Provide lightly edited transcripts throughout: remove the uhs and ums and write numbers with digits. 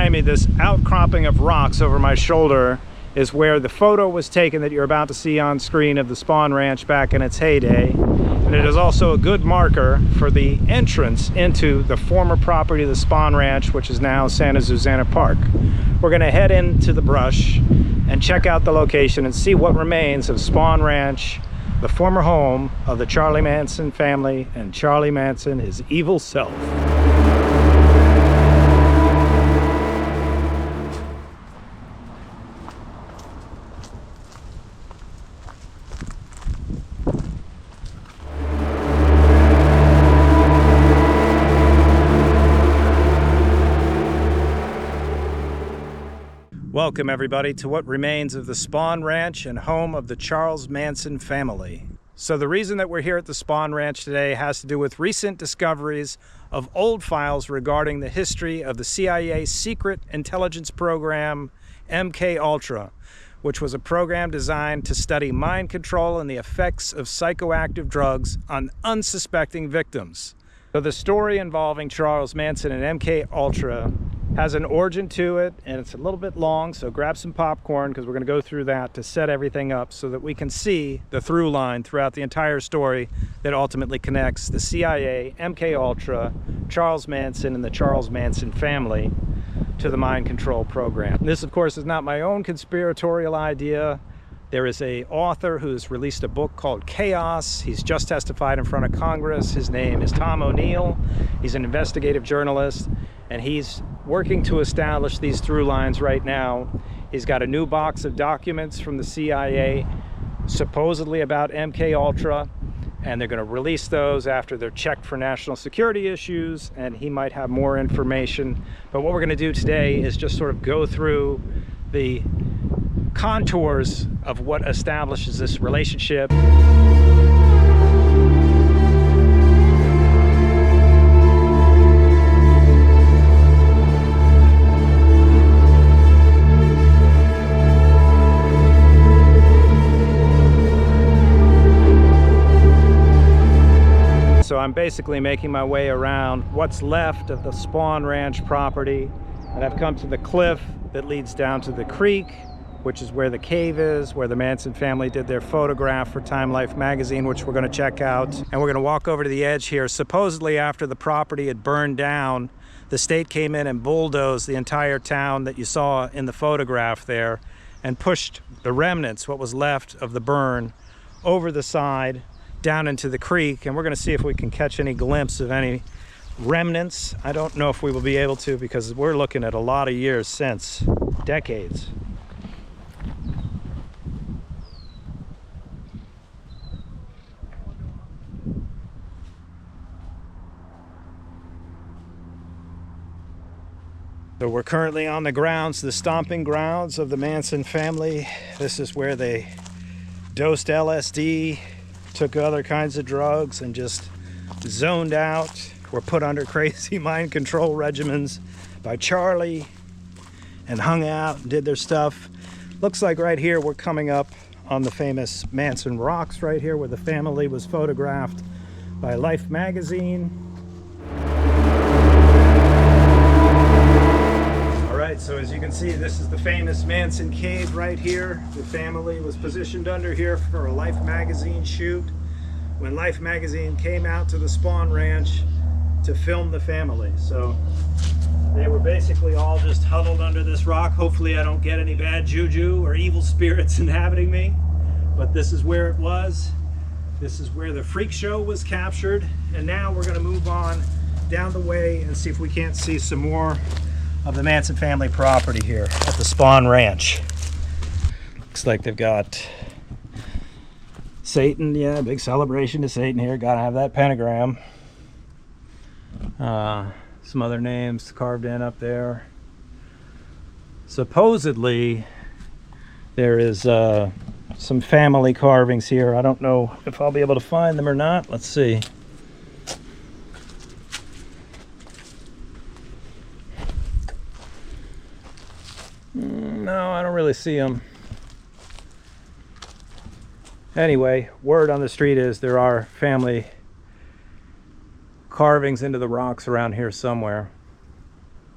behind me, this outcropping of rocks over my shoulder, is where the photo was taken that you're about to see on screen of the Spahn Ranch back in its heyday. And it is also a good marker for the entrance into the former property of the Spahn Ranch, which is now Santa Susana Park. We're going to head into the brush and check out the location and see what remains of Spahn Ranch, the former home of the Charlie Manson family and Charlie Manson, his evil self. Welcome everybody to what remains of the Spahn Ranch and home of the Charles Manson family. So the reason that we're here at the Spahn Ranch today has to do with recent discoveries of old files regarding the history of the CIA secret intelligence program MK-Ultra, which was a program designed to study mind control and the effects of psychoactive drugs on unsuspecting victims. So the story involving Charles Manson and MK-Ultra has an origin to it, and it's a little bit long, so grab some popcorn because we're going to go through that to set everything up so that we can see the through line throughout the entire story that ultimately connects the CIA, MK-Ultra, Charles Manson, and the Charles Manson family to the mind control program. This, of course, is not my own conspiratorial idea. There is an author who's released a book called Chaos. He's just testified in front of Congress. His name is Tom O'Neill. He's an investigative journalist, and he's working to establish these through lines right now. He's got a new box of documents from the CIA, supposedly about MK-Ultra, and they're going to release those after they're checked for national security issues, and he might have more information. But what we're going to do today is just sort of go through the contours of what establishes this relationship. So I'm basically making my way around what's left of the Spahn Ranch property, and I've come to the cliff that leads down to the creek, which is where the cave is, where the Manson family did their photograph for Time Life magazine, which we're going to check out. And we're going to walk over to the edge here. Supposedly after the property had burned down, the state came in and bulldozed the entire town that you saw in the photograph there and pushed the remnants, what was left of the burn, over the side down into the creek. And we're going to see if we can catch any glimpse of any remnants. I don't know if we will be able to, because we're looking at a lot of years since, decades. So we're currently on the grounds, the stomping grounds of the Manson family. This is where they dosed LSD, took other kinds of drugs, and just zoned out. Were put under crazy mind control regimens by Charlie and hung out and did their stuff. Looks like right here we're coming up on the famous Manson Rocks right here, where the family was photographed by Life magazine. So as you can see, this is the famous Manson cave right here. The family was positioned under here for a Life magazine shoot when Life magazine came out to the Spahn Ranch to film the family. So they were basically all just huddled under this rock. Hopefully I don't get any bad juju or evil spirits inhabiting me, but this is where it was. This is where the freak show was captured. And now we're going to move on down the way and see if we can't see some more of the Manson family property here at the Spahn Ranch. Looks like they've got Satan, yeah, big celebration to Satan here. Gotta have that pentagram. Some other names carved in up there. Supposedly there is some family carvings here. I don't know if I'll be able to find them or not. Let's see. No, I don't really see them. Anyway, word on the street is there are family carvings into the rocks around here somewhere.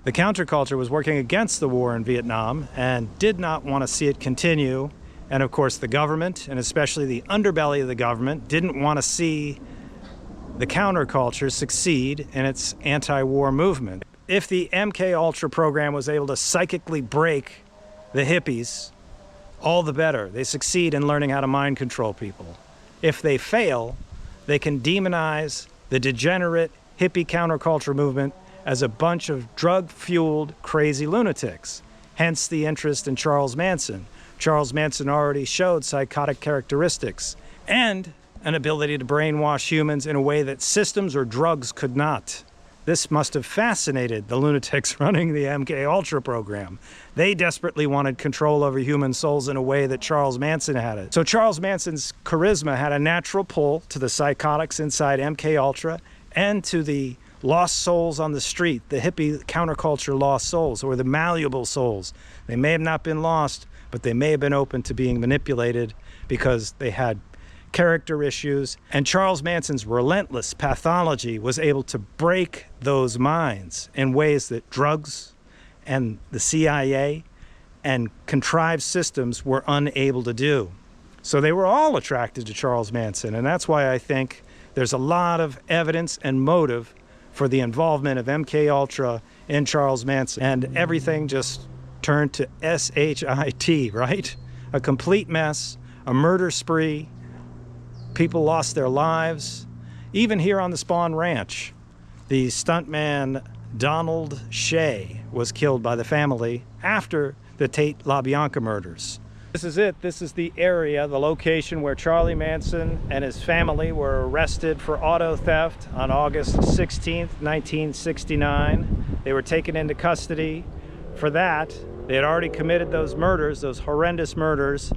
The counterculture was working against the war in Vietnam and did not want to see it continue. And of course, the government, and especially the underbelly of the government, didn't want to see the counterculture succeed in its anti-war movement. If the MK program was able to psychically break the hippies, all the better. They succeed in learning how to mind control people. If they fail, they can demonize the degenerate hippie counterculture movement as a bunch of drug-fueled crazy lunatics. Hence the interest in Charles Manson. Charles Manson already showed psychotic characteristics and an ability to brainwash humans in a way that systems or drugs could not. This must have fascinated the lunatics running the MK program. They desperately wanted control over human souls in a way that Charles Manson had it. So Charles Manson's charisma had a natural pull to the psychotics inside MK and to the lost souls on the street, the hippie counterculture lost souls, or the malleable souls. They may have not been lost, but they may have been open to being manipulated because they had character issues. And Charles Manson's relentless pathology was able to break those minds in ways that drugs and the CIA and contrived systems were unable to do. So they were all attracted to Charles Manson, and that's why I think there's a lot of evidence and motive for the involvement of MK in Charles Manson. And everything just turned to SHIT, right? A complete mess, a murder spree. People lost their lives. Even here on the Spahn Ranch, the stuntman Donald Shea was killed by the family after the Tate LaBianca murders. This is it. This is the area, the location where Charlie Manson and his family were arrested for auto theft on August 16th, 1969. They were taken into custody for that. They had already committed those murders, those horrendous murders,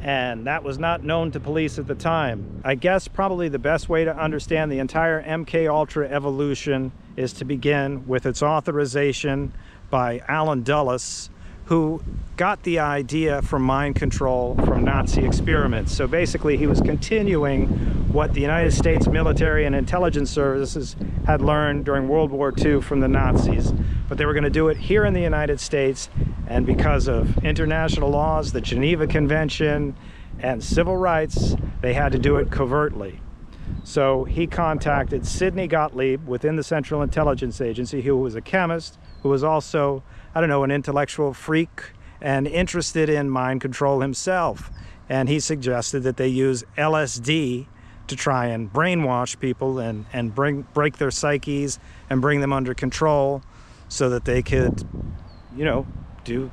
and that was not known to police at the time. I guess probably the best way to understand the entire MK evolution is to begin with its authorization by Alan Dulles, who got the idea from mind control from Nazi experiments. So basically he was continuing what the United States military and intelligence services had learned during World War II from the Nazis. But they were going to do it here in the United States, and because of international laws, the Geneva Convention, and civil rights, they had to do it covertly. So he contacted Sidney Gottlieb within the Central Intelligence Agency, who was a chemist, who was also, I don't know, an intellectual freak and interested in mind control himself. And he suggested that they use LSD to try and brainwash people and break their psyches and bring them under control so that they could, you know, do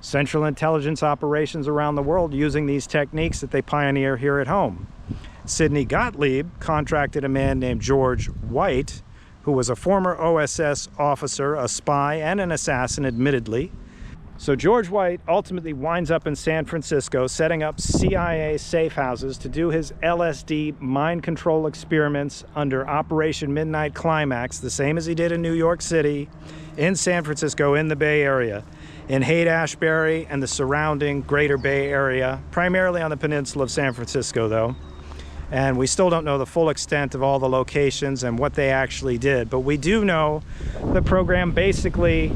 Central Intelligence operations around the world using these techniques that they pioneer here at home. Sidney Gottlieb contracted a man named George White, who was a former OSS officer, a spy, and an assassin, admittedly. So George White ultimately winds up in San Francisco setting up CIA safe houses to do his LSD mind control experiments under Operation Midnight Climax, the same as he did in New York City, in San Francisco, in the Bay Area, in Haight-Ashbury and the surrounding Greater Bay Area, primarily on the peninsula of San Francisco, though. And we still don't know the full extent of all the locations and what they actually did. But we do know the program basically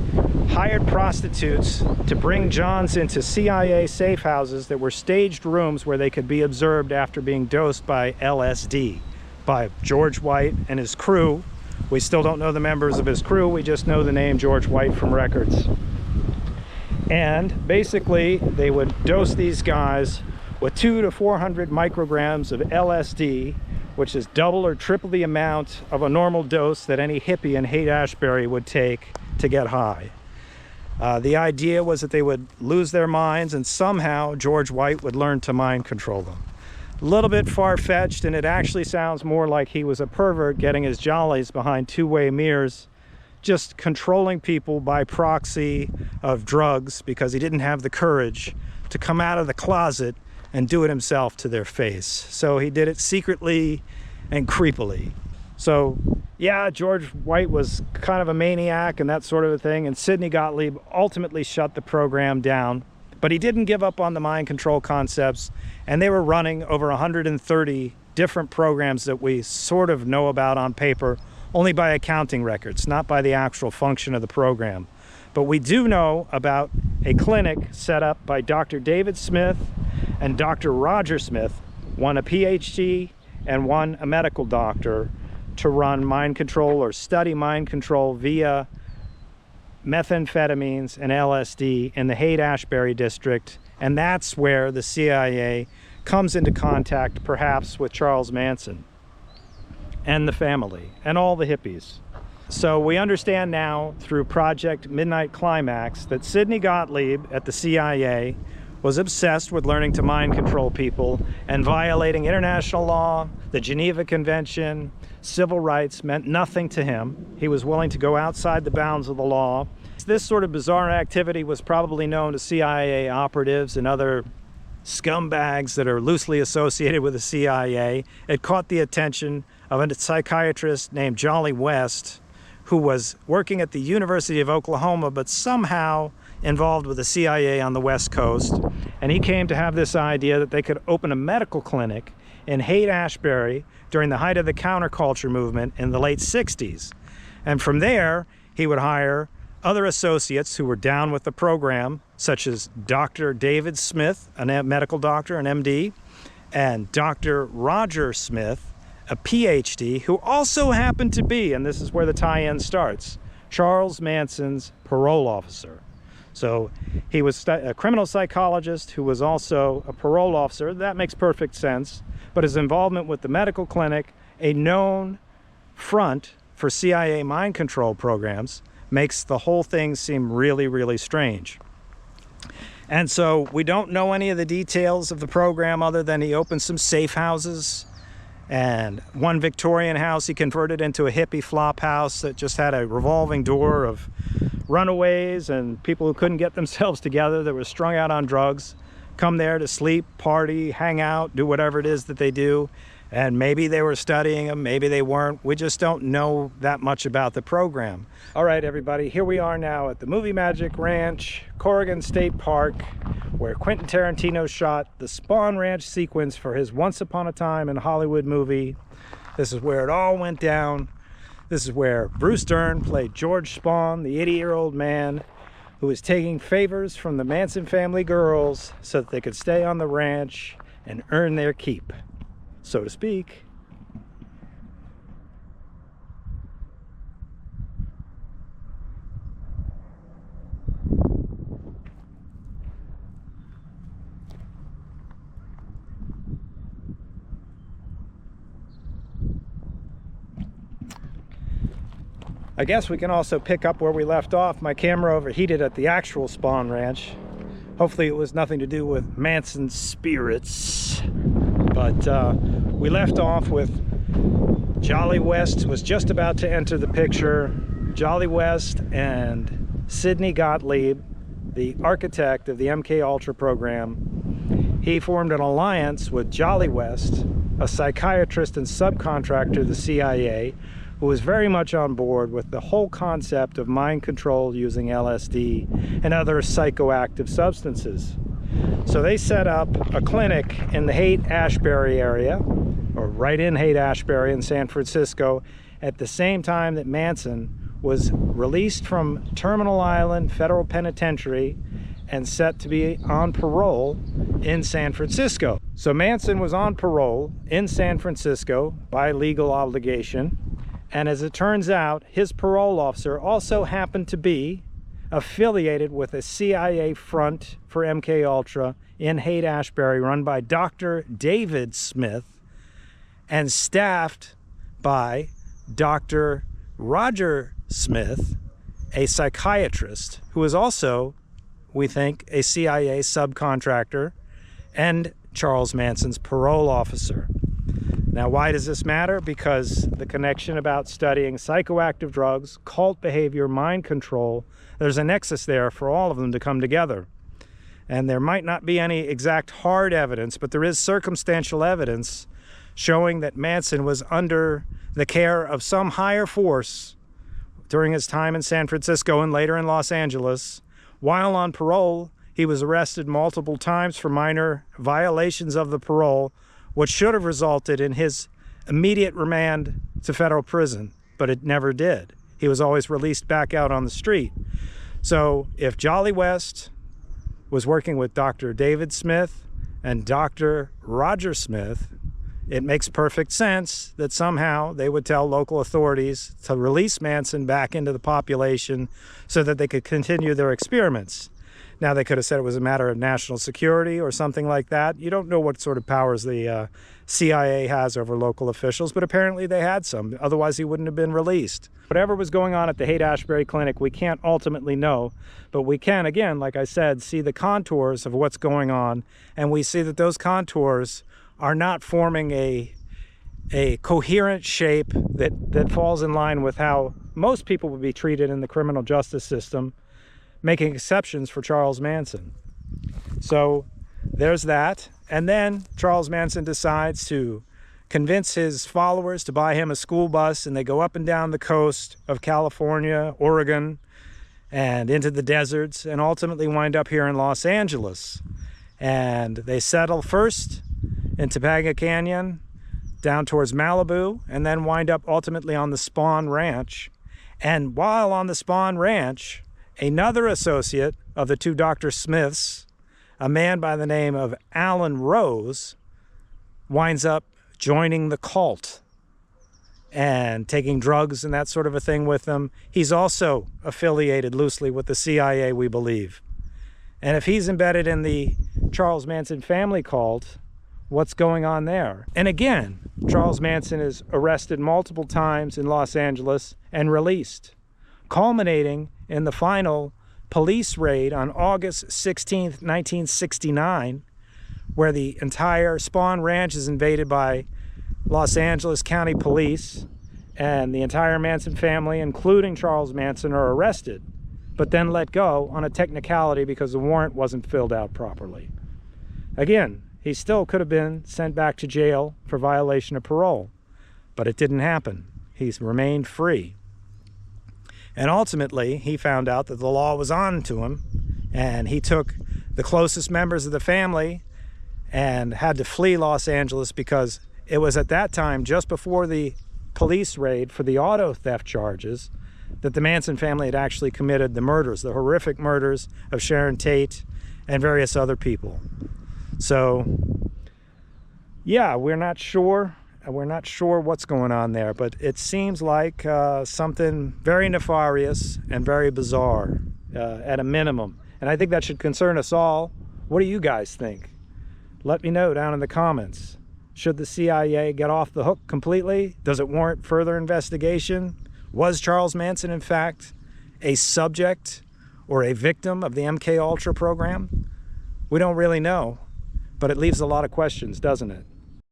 hired prostitutes to bring Johns into CIA safe houses that were staged rooms where they could be observed after being dosed by LSD by George White and his crew. We still don't know the members of his crew. We just know the name George White from records. And basically, they would dose these guys with 200 to 400 micrograms of LSD, which is double or triple the amount of a normal dose that any hippie in Haight-Ashbury would take to get high. The idea was that they would lose their minds and somehow George White would learn to mind control them. A little bit far-fetched, and it actually sounds more like he was a pervert getting his jollies behind two-way mirrors, just controlling people by proxy of drugs because he didn't have the courage to come out of the closet and do it himself to their face. So he did it secretly and creepily. So yeah, George White was kind of a maniac and that sort of a thing, and Sidney Gottlieb ultimately shut the program down. But he didn't give up on the mind control concepts, and they were running over 130 different programs that we sort of know about on paper, only by accounting records, not by the actual function of the program. But we do know about a clinic set up by Dr. David Smith and Dr. Roger Smith, one a PhD and one a medical doctor, to run mind control or study mind control via methamphetamines and LSD in the Haight-Ashbury district. And that's where the CIA comes into contact, perhaps, with Charles Manson and the family and all the hippies. So we understand now through Project Midnight Climax that Sidney Gottlieb at the CIA was obsessed with learning to mind control people and violating international law, the Geneva Convention, civil rights meant nothing to him. He was willing to go outside the bounds of the law. This sort of bizarre activity was probably known to CIA operatives and other scumbags that are loosely associated with the CIA. It caught the attention of a psychiatrist named Jolly West, who was working at the University of Oklahoma, but somehow involved with the CIA on the West Coast. And he came to have this idea that they could open a medical clinic in Haight-Ashbury during the height of the counterculture movement in the late 60s. And from there, he would hire other associates who were down with the program, such as Dr. David Smith, a medical doctor, an MD, and Dr. Roger Smith, a PhD, who also happened to be, and this is where the tie-in starts, Charles Manson's parole officer. So he was a criminal psychologist who was also a parole officer. That makes perfect sense. But his involvement with the medical clinic, a known front for CIA mind control programs, makes the whole thing seem really, really strange. And so we don't know any of the details of the program other than he opened some safe houses, and one Victorian house he converted into a hippie flop house that just had a revolving door of runaways and people who couldn't get themselves together, that were strung out on drugs, come there to sleep, party, hang out, do whatever it is that they do. And maybe they were studying them, maybe they weren't. We just don't know that much about the program. All right, everybody, here we are now at the Movie Magic Ranch, Corrigan State Park, where Quentin Tarantino shot the Spahn Ranch sequence for his Once Upon a Time in Hollywood movie. This is where it all went down. This is where Bruce Dern played George Spahn, the 80-year-old man who was taking favors from the Manson family girls so that they could stay on the ranch and earn their keep, so to speak. I guess we can also pick up where we left off. My camera overheated at the actual Spahn Ranch. Hopefully it was nothing to do with Manson's spirits. But we left off with Jolly West was just about to enter the picture. Jolly West and Sidney Gottlieb, the architect of the MK program, he formed an alliance with Jolly West, a psychiatrist and subcontractor of the CIA, who was very much on board with the whole concept of mind control using LSD and other psychoactive substances. So they set up a clinic in the Haight-Ashbury area, or right in Haight-Ashbury in San Francisco, at the same time that Manson was released from Terminal Island Federal Penitentiary and set to be on parole in San Francisco. So Manson was on parole in San Francisco by legal obligation. And as it turns out, his parole officer also happened to be affiliated with a CIA front for MK in Haight-Ashbury run by Dr. David Smith and staffed by Dr. Roger Smith, a psychiatrist who is also, we think, a CIA subcontractor and Charles Manson's parole officer. Now, why does this matter? Because the connection about studying psychoactive drugs, cult behavior, mind control, there's a nexus there for all of them to come together. And there might not be any exact hard evidence, but there is circumstantial evidence showing that Manson was under the care of some higher force during his time in San Francisco and later in Los Angeles. While on parole, he was arrested multiple times for minor violations of the parole, which should have resulted in his immediate remand to federal prison. but it never did. He was always released back out on the street. So if Jolly West was working with Dr. David Smith and Dr. Roger Smith, it makes perfect sense that somehow they would tell local authorities to release Manson back into the population so that they could continue their experiments. Now, they could have said it was a matter of national security or something like that. You don't know what sort of powers the CIA has over local officials, but apparently they had some. Otherwise, he wouldn't have been released. Whatever was going on at the Haight-Ashbury Clinic, we can't ultimately know, but we can, again, like I said, see the contours of what's going on, and we see that those contours are not forming a coherent shape that falls in line with how most people would be treated in the criminal justice system, making exceptions for Charles Manson. So there's that. And then Charles Manson decides to convince his followers to buy him a school bus, and they go up and down the coast of California, Oregon, and into the deserts, and ultimately wind up here in Los Angeles. And they settle first in Topanga Canyon, down towards Malibu, and then wind up ultimately on the Spahn Ranch. And while on the Spahn Ranch, another associate of the two Dr. Smiths, a man by the name of Alan Rose, winds up joining the cult and taking drugs and that sort of a thing with them. He's also affiliated loosely with the CIA, we believe. And if he's embedded in the Charles Manson family cult, what's going on there? And again, Charles Manson is arrested multiple times in Los Angeles and released, culminating in the final police raid on August 16th, 1969, where the entire Spahn Ranch is invaded by Los Angeles County Police, and the entire Manson family, including Charles Manson, are arrested, but then let go on a technicality because the warrant wasn't filled out properly. Again, he still could have been sent back to jail for violation of parole, but it didn't happen. He's remained free. And ultimately, he found out that the law was on to him, and he took the closest members of the family and had to flee Los Angeles because it was at that time, just before the police raid for the auto theft charges, that the Manson family had actually committed the murders, the horrific murders of Sharon Tate and various other people. So, yeah, we're not sure what's going on there, but it seems like something very nefarious and very bizarre at a minimum. And I think that should concern us all. What do you guys think? Let me know down in the comments. Should the CIA get off the hook completely? Does it warrant further investigation? Was Charles Manson, in fact, a subject or a victim of the MK Ultra program? We don't really know, but it leaves a lot of questions, doesn't it?